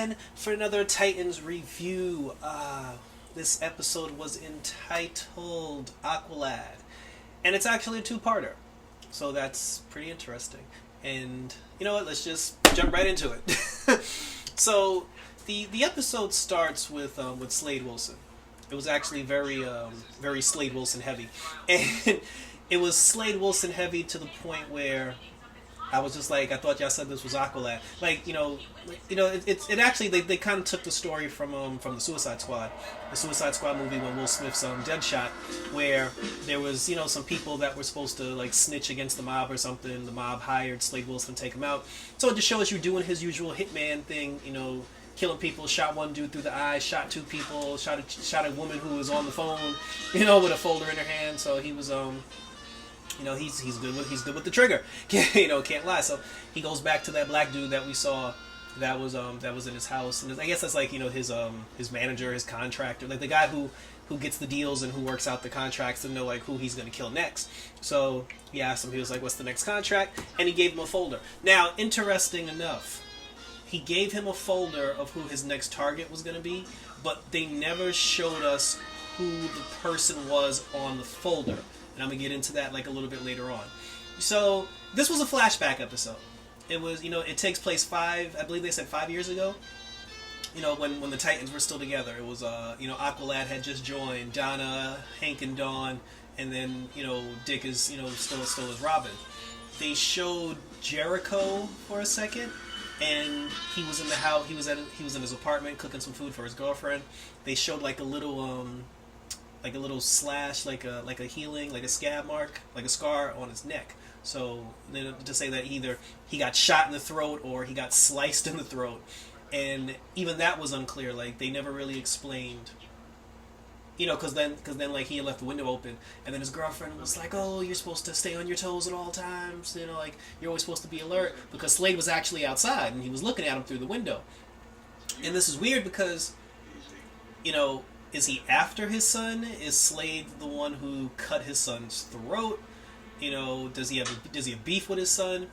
again for another Titans review. This episode was entitled Aqualad, and it's actually a two-parter, so that's pretty interesting. And you know what? Let's just jump right into it. So the episode starts with Slade Wilson. It was actually very Slade Wilson heavy, and it was Slade Wilson heavy to the point where I was just like, I thought y'all said this was Aqualad. It actually they kind of took the story from the Suicide Squad movie when Will Smith's Deadshot, where there was some people that were supposed to like snitch against the mob or something. The mob hired Slade Wilson to take him out. So it just shows you doing his usual hitman thing, killing people. Shot one dude through the eye, shot two people, shot a woman who was on the phone, with a folder in her hand. So he was he's good with the trigger. Can't lie. So he goes back to that black dude that we saw that was in his house, and I guess that's like his manager, his contractor, like the guy who gets the deals and who works out the contracts to know like who he's gonna kill next. So he asked him, he was like, "What's the next contract?" And he gave him a folder. Now, interesting enough, he gave him a folder of who his next target was gonna be, but they never showed us who the person was on the folder. And I'm going to get into that like a little bit later on. So, this was a flashback episode. It was, it takes place I believe they said 5 years ago. When the Titans were still together. It was, Aqualad had just joined, Donna, Hank, and Dawn, and then, Dick is, still as Robin. They showed Jericho for a second, and he was in the house, he was in his apartment cooking some food for his girlfriend. They showed like a little slash, like a healing, like a scab mark, like a scar on his neck. So to say that either he got shot in the throat or he got sliced in the throat, and even that was unclear. Like they never really explained, because then like he had left the window open, and then his girlfriend was like, "Oh, you're supposed to stay on your toes at all times. Like you're always supposed to be alert," because Slade was actually outside and he was looking at him through the window. And this is weird because, is he after his son? Is Slade the one who cut his son's throat? Does he have beef with his son?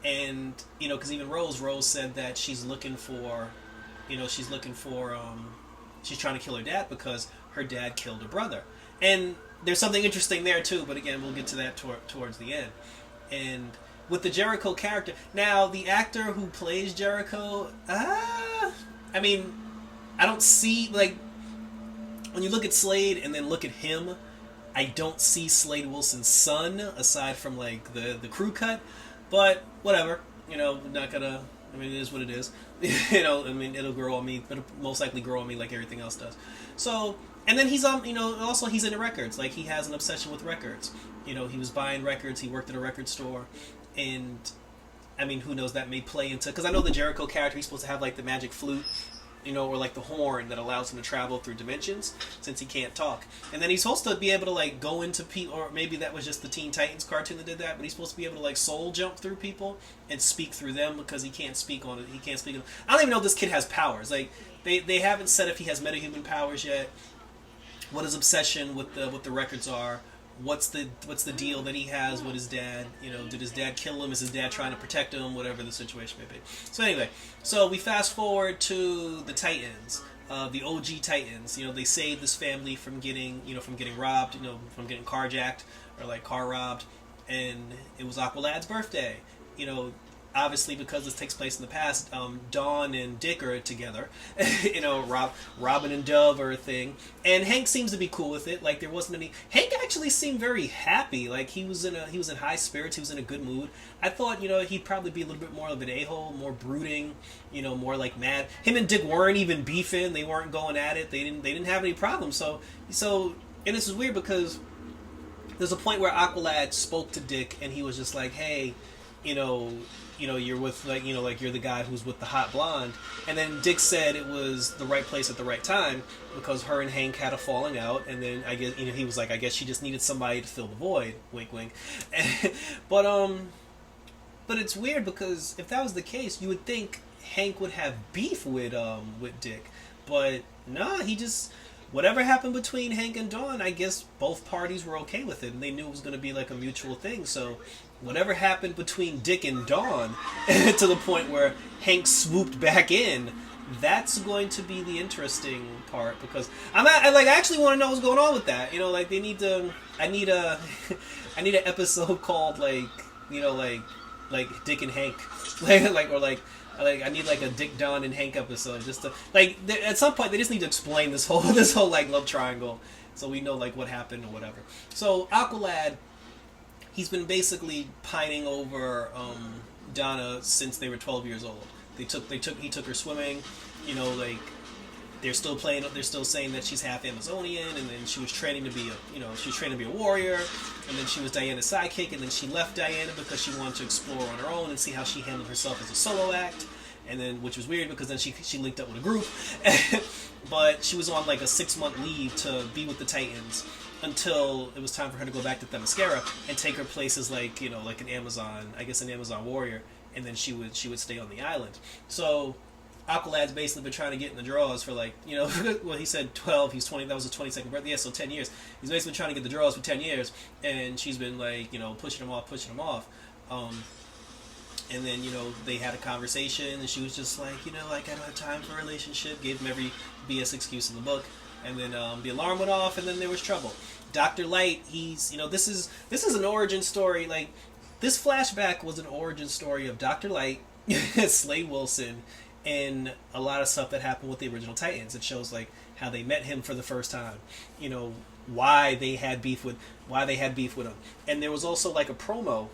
And because even Rose said that she's looking for, she's trying to kill her dad because her dad killed her brother. And there's something interesting there too. But again, we'll get to that towards the end. And with the Jericho character, now the actor who plays Jericho, I don't see like. When you look at Slade and then look at him, I don't see Slade Wilson's son aside from like the crew cut, but whatever. Not gonna. It is what it is. It'll grow on me. It'll most likely grow on me like everything else does. So, and then he's also he's into records. Like he has an obsession with records. He was buying records. He worked at a record store, and who knows, that may play into, because I know the Jericho character, he's supposed to have like the magic flute. Or like the horn that allows him to travel through dimensions, since he can't talk. And then he's supposed to be able to like go into people, or maybe that was just the Teen Titans cartoon that did that, but he's supposed to be able to like soul jump through people and speak through them because he can't speak on it. He can't speak. I don't even know if this kid has powers. Like they haven't said if he has metahuman powers yet. What his obsession with the records are. What's the deal that he has with his dad? Did his dad kill him? Is his dad trying to protect him? Whatever the situation may be. So anyway, we fast forward to the Titans, the OG Titans. They saved this family from getting robbed, from getting carjacked or like car robbed, and it was Aqualad's birthday. Obviously, because this takes place in the past, Dawn and Dick are together. Robin and Dove are a thing, and Hank seems to be cool with it. Like there wasn't any. Hank actually seemed very happy. Like he was in high spirits. He was in a good mood. I thought he'd probably be a little bit more of an a-hole, more brooding. More like mad. Him and Dick weren't even beefing. They weren't going at it. They didn't have any problems. So and this is weird because there's a point where Aqualad spoke to Dick, and he was just like, "Hey, you're with like you're the guy who's with the hot blonde," and then Dick said it was the right place at the right time because her and Hank had a falling out, and then I guess he was like, I guess she just needed somebody to fill the void. Wink, wink. But it's weird because if that was the case, you would think Hank would have beef with Dick, but nah, he just. Whatever happened between Hank and Dawn, I guess both parties were okay with it, and they knew it was going to be like a mutual thing. So whatever happened between Dick and Dawn, to the point where Hank swooped back in, That's going to be the interesting part because I actually want to know what's going on with that. Like they need to. I need a I need an episode called like Dick and Hank, like I need like a Dick, Don, and Hank episode just to at some point they just need to explain this whole like love triangle so we know like what happened or whatever. So Aqualad, he's been basically pining over Donna since they were 12 years old. He took her swimming, like they're still saying that she's half Amazonian, and then she was training to be a warrior, and then she was Diana's sidekick, and then she left Diana because she wanted to explore on her own and see how she handled herself as a solo act, and then which was weird because then she linked up with a group, but she was on like a 6-month leave to be with the Titans until it was time for her to go back to Themyscira and take her place as like an Amazon warrior, and then she would stay on the island. So Aqualad's basically been trying to get in the draws for well, he said 12, he's 20, that was his 22nd birthday, yeah, so 10 years. He's basically trying to get the draws for 10 years, and she's been pushing him off. And then, they had a conversation, and she was just like, I don't have time for a relationship, gave him every BS excuse in the book, and then the alarm went off, and then there was trouble. Dr. Light, he's, this is an origin story, like, this flashback was an origin story of Dr. Light, Slade Wilson, and a lot of stuff that happened with the original Titans. It shows like how they met him for the first time, why they had beef with him. And there was also like a promo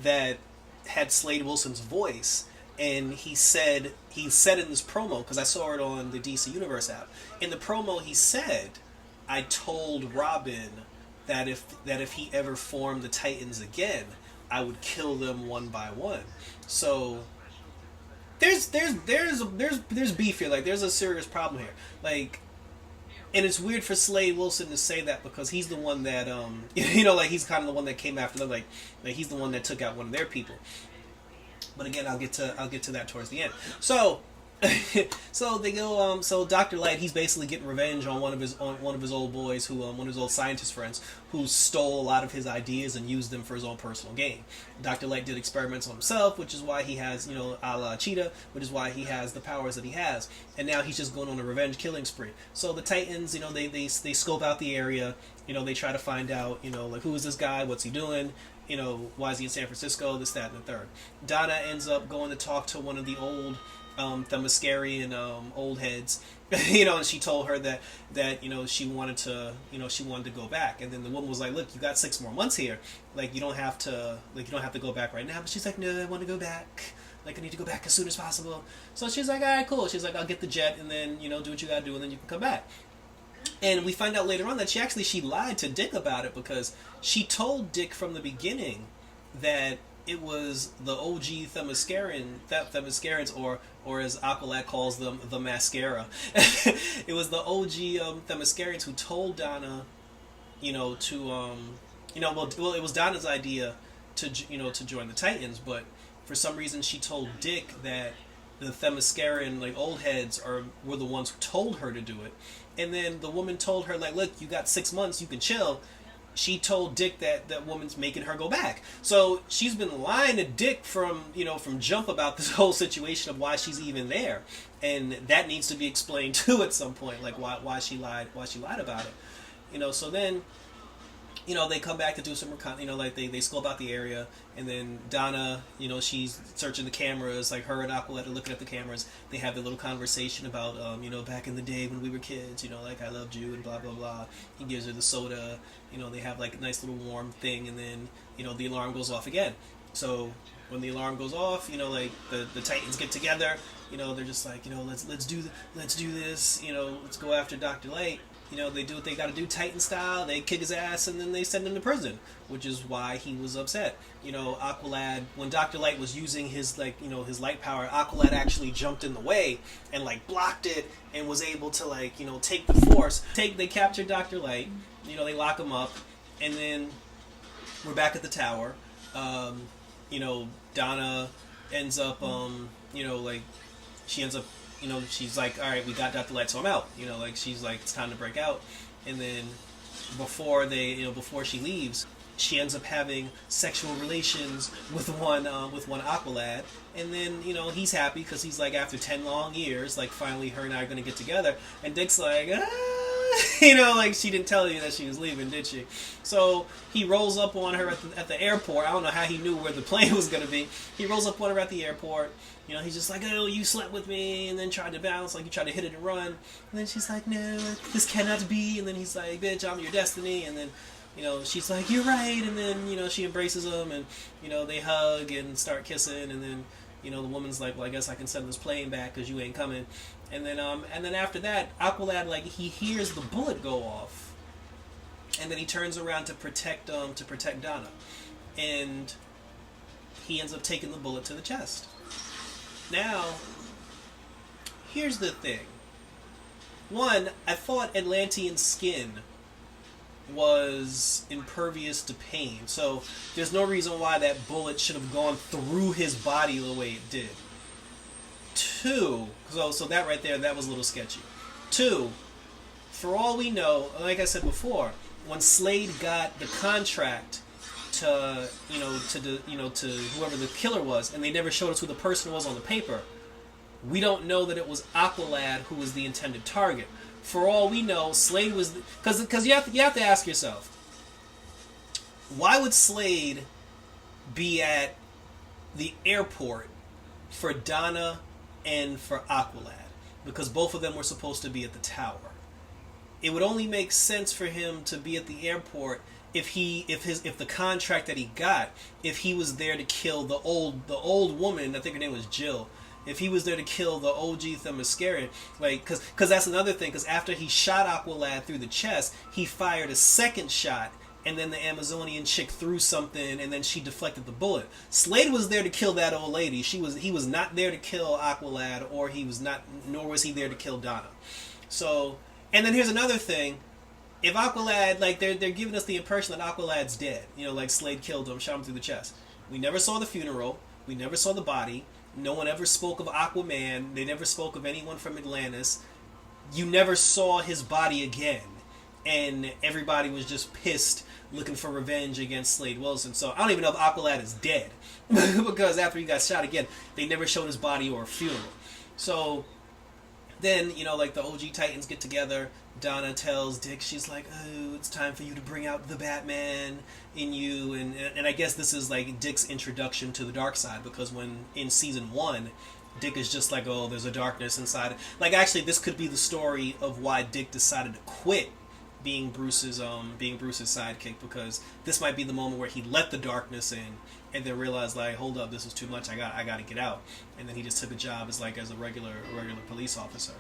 that had Slade Wilson's voice, and he said in this promo, because I saw it on the DC Universe app. In the promo, he said, "I told Robin that if he ever formed the Titans again, I would kill them one by one." So there's beef here. Like there's a serious problem here. Like, and it's weird for Slade Wilson to say that because he's the one that like he's kind of the one that came after them. Like he's the one that took out one of their people. But again, I'll get to that towards the end. So so they go. So Dr. Light, he's basically getting revenge on one of his old boys, one of his old scientist friends, who stole a lot of his ideas and used them for his own personal gain. Dr. Light did experiments on himself, which is why he has, a la Cheetah, which is why he has the powers that he has. And now he's just going on a revenge killing spree. So the Titans, they scope out the area. They try to find out, like who is this guy? What's he doing? Why is he in San Francisco? This, that, and the third. Donna ends up going to talk to one of the old Themyscirian old heads, and she told her that she wanted to go back, and then the woman was like, "Look, you got 6 more months here. Like you don't have to go back right now." But she's like, "No, I want to go back. Like I need to go back as soon as possible." So she's like, "All right, cool." She's like, "I'll get the jet, and then do what you gotta do, and then you can come back." And we find out later on that she lied to Dick about it because she told Dick from the beginning that it was the OG Themyscirians, or as Aqualad calls them, the Mascara. It was the OG Themyscirians who told Donna, it was Donna's idea to join the Titans, but for some reason she told Dick that the Themyscirian old heads were the ones who told her to do it, and then the woman told her "Look, you got 6 months, you can chill." She told Dick that woman's making her go back. So she's been lying to Dick from jump about this whole situation of why she's even there, and that needs to be explained too at some point, like why she lied about it. So then they come back to do some they scope out the area, and then Donna, she's searching the cameras, like her and Aqualad are looking at the cameras. They have a little conversation about back in the day when we were kids, like I loved you and blah blah blah. He gives her the soda. They have like a nice little warm thing, and then the alarm goes off again. So when the alarm goes off, the Titans get together. They're just like, let's do this. Let's go after Dr. Light. They do what they got to do, Titan style. They kick his ass, and then they send him to prison, which is why he was upset. Aqualad, when Dr. Light was using his his light power, Aqualad actually jumped in the way and blocked it and was able to take the force. They captured Dr. Light. They lock him up, and then we're back at the tower. Donna ends up she ends up she's like, "All right, we got Dr. Light, so I'm out." She's like, it's time to break out. And then before she leaves, she ends up having sexual relations with one Aqualad, and then he's happy because he's like, after 10 long years, like finally her and I are gonna get together, and Dick's like, like, she didn't tell you that she was leaving, did she? So he rolls up on her at the airport. I don't know how he knew where the plane was gonna be. He rolls up on her at the airport. He's just like, oh, you slept with me, and then tried to bounce, like you tried to hit it and run. And then she's like, no, this cannot be. And then he's like, bitch, I'm your destiny. And then she's like, you're right. And then, she embraces him, and, they hug and start kissing. And then, the woman's like, well, I guess I can send this plane back because you ain't coming. And then after that, Aqualad, like, he hears the bullet go off. And then he turns around to protect Donna. And he ends up taking the bullet to the chest. Now, here's the thing. One, I thought Atlantean skin was impervious to pain, so there's no reason why that bullet should have gone through his body the way it did. Two, so that right there, that was a little sketchy. Two, for all we know, like I said before, when Slade got the contract to whoever the killer was, and they never showed us who the person was on the paper, we don't know that it was Aqualad who was the intended target. For all we know, Slade was, because you have to ask yourself, why would Slade be at the airport for Donna and for Aqualad? Because both of them were supposed to be at the tower. It would only make sense for him to be at the airport if the contract that he got, if he was there to kill the old woman, I think her name was Jill. If he was there to kill the OG Themyscira, like, because that's another thing. Because after he shot Aqualad through the chest, he fired a second shot, and then the Amazonian chick threw something, and then she deflected the bullet. Slade was there to kill that old lady. He was not there to kill Aqualad, nor was he there to kill Donna. So, and then here's another thing. If Aqualad, like, they're giving us the impression that Aqualad's dead. Like Slade killed him, shot him through the chest. We never saw the funeral. We never saw the body. No one ever spoke of Aquaman. They never spoke of anyone from Atlantis. You never saw his body again. And everybody was just pissed, looking for revenge against Slade Wilson. So I don't even know if Aqualad is dead. Because after he got shot again, they never showed his body or a funeral. So then, like, the OG Titans get together. Donna tells Dick, she's like, oh, it's time for you to bring out the Batman in you. And I guess this is, like, Dick's introduction to the dark side, because when in season 1, Dick is just like, oh, there's a darkness inside. Like, actually, this could be the story of why Dick decided to quit being Bruce's sidekick, because this might be the moment where he let the darkness in and then realized, like, hold up, this is too much, I got to get out. And then he just took a job as a regular police officer.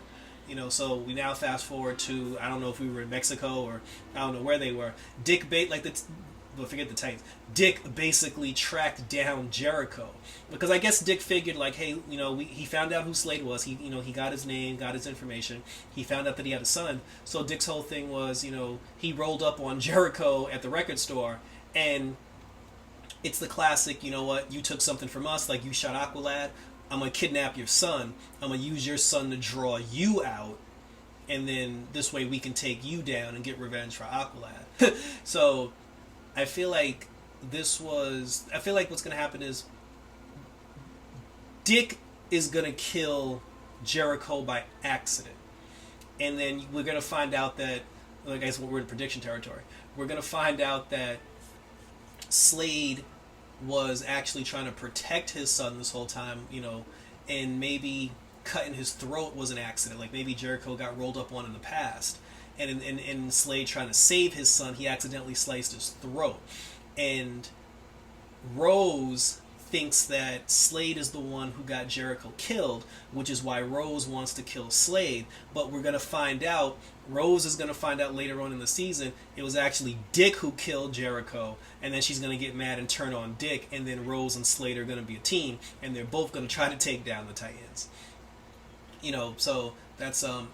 So we now fast forward to, I don't know if we were in Mexico or I don't know where they were. Dick forget the Titans. Dick basically tracked down Jericho, because I guess Dick figured, like, hey, he found out who Slade was. He got his name, got his information. He found out that he had a son. So Dick's whole thing was, he rolled up on Jericho at the record store, and it's the classic, you know what, you took something from us, like you shot Aqualad. I'm going to kidnap your son. I'm going to use your son to draw you out. And then this way we can take you down and get revenge for Aqualad. So I feel like what's going to happen is Dick is going to kill Jericho by accident. And then we're going to find out that, like, I guess we're in prediction territory. We're going to find out that Slade was actually trying to protect his son this whole time, and maybe cutting his throat was an accident. Like, maybe Jericho got rolled up on in the past, and in Slade trying to save his son, he accidentally sliced his throat. And Rose thinks that Slade is the one who got Jericho killed, which is why Rose wants to kill Slade. But we're going to find out, Rose is going to find out later on in the season, it was actually Dick who killed Jericho, and then she's going to get mad and turn on Dick, and then Rose and Slade are going to be a team, and they're both going to try to take down the Titans. So that's my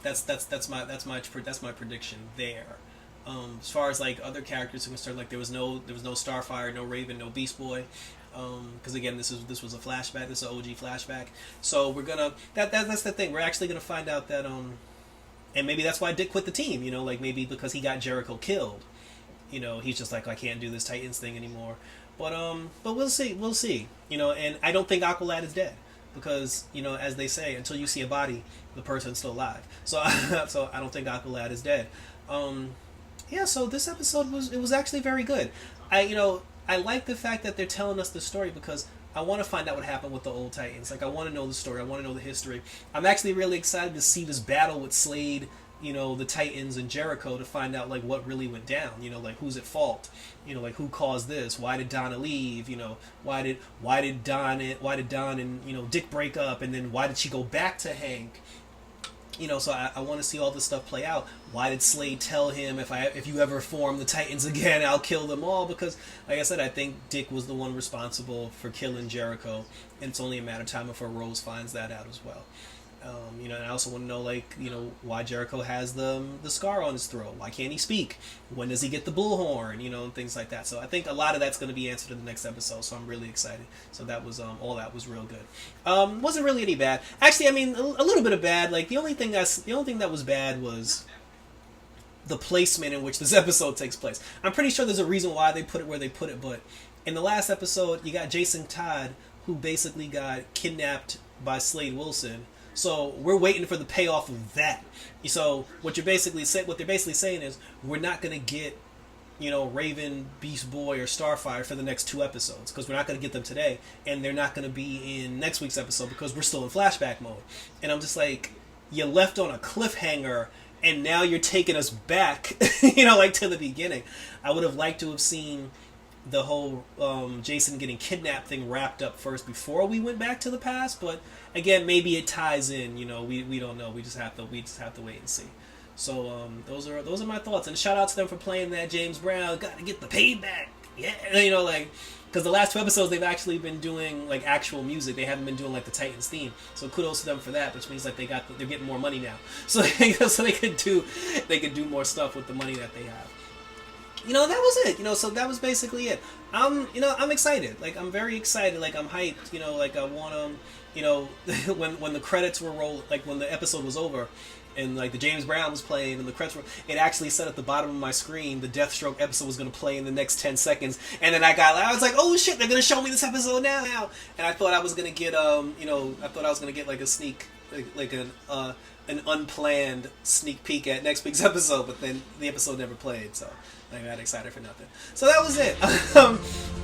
prediction there. As far as, like, other characters are concerned, like, there was no Starfire, no Raven, no Beast Boy. Because again, this was a flashback. This is an OG flashback. So we're gonna that's the thing. We're actually gonna find out that and maybe that's why Dick quit the team. Like, maybe because he got Jericho killed. you know, he's just like, I can't do this Titans thing anymore. But we'll see, you know. And I don't think Aqualad is dead because, you know, as they say, until you see a body, the person's still alive. So so I don't think Aqualad is dead. Yeah, so this episode was actually very good. I like the fact that they're telling us the story because I want to find out what happened with the old Titans. Like, I want to know the story. I want to know the history. I'm actually really excited to see this battle with Slade, you know, the Titans and Jericho, to find out like what really went down. You know, like who's at fault. You know, like who caused this? Why did Donna leave? You know, why did Don and, you know, Dick break up, and then why did she go back to Hank? You know, so I want to see all this stuff play out. Why did Slade tell him, if you ever form the Titans again, I'll kill them all? Because, like I said, I think Dick was the one responsible for killing Jericho, and it's only a matter of time before Rose finds that out as well. You know, and I also want to know, like, you know, why Jericho has the scar on his throat. Why can't he speak? When does he get the bullhorn? You know, and things like that. So I think a lot of that's going to be answered in the next episode. So I'm really excited. So that was all that was real good. Wasn't really any bad. Actually, I mean, a little bit of bad. Like the only thing that was bad was the placement in which this episode takes place. I'm pretty sure there's a reason why they put it where they put it. But in the last episode, you got Jason Todd, who basically got kidnapped by Slade Wilson. So we're waiting for the payoff of that. So what they're basically saying is we're not going to get, you know, Raven, Beast Boy, or Starfire for the next 2 episodes because we're not going to get them today, and they're not going to be in next week's episode because we're still in flashback mode. And I'm just like, you left on a cliffhanger, and now you're taking us back, you know, like to the beginning. I would have liked to have seen the whole Jason getting kidnapped thing wrapped up first before we went back to the past, but again, maybe it ties in. You know, we don't know. We just have to wait and see. So those are my thoughts, and shout out to them for playing that James Brown. Got to get the payback. Yeah, you know, like, because the last 2 episodes they've actually been doing like actual music. They haven't been doing like the Titans theme. So kudos to them for that, which means like they're getting more money now. So they could do more stuff with the money that they have. You know, that was it. You know, so that was basically it. You know, I'm excited. Like, I'm very excited. Like, I'm hyped. You know, like, I want to, you know, when the credits were rolled, like, when the episode was over, and, like, the James Brown was playing, and the credits were, it actually said at the bottom of my screen, the Deathstroke episode was going to play in the next 10 seconds, and then I was like, oh, shit, they're going to show me this episode now, and I thought I was going to get, you know, like, a sneak, like an unplanned sneak peek at next week's episode, but then the episode never played, so I got excited for nothing. So that was it.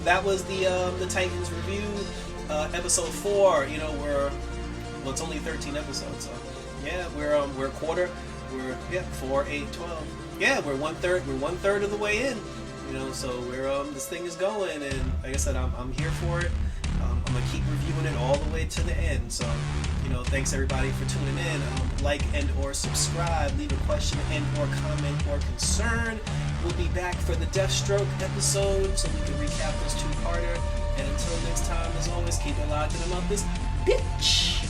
That was the Titans review, episode 4. You know, it's only 13 episodes, so yeah, we're a quarter. We're 4, 8, 12. Yeah, we're one third of the way in. You know, so we're this thing is going, and like I said, I'm here for it. I'm gonna keep reviewing it all the way to the end. So, you know, thanks everybody for tuning in. Like and or subscribe. Leave a question and or comment or concern. We'll be back for the Deathstroke episode, so we can recap this 2-parter. And until next time, as always, keep it locked in about this bitch.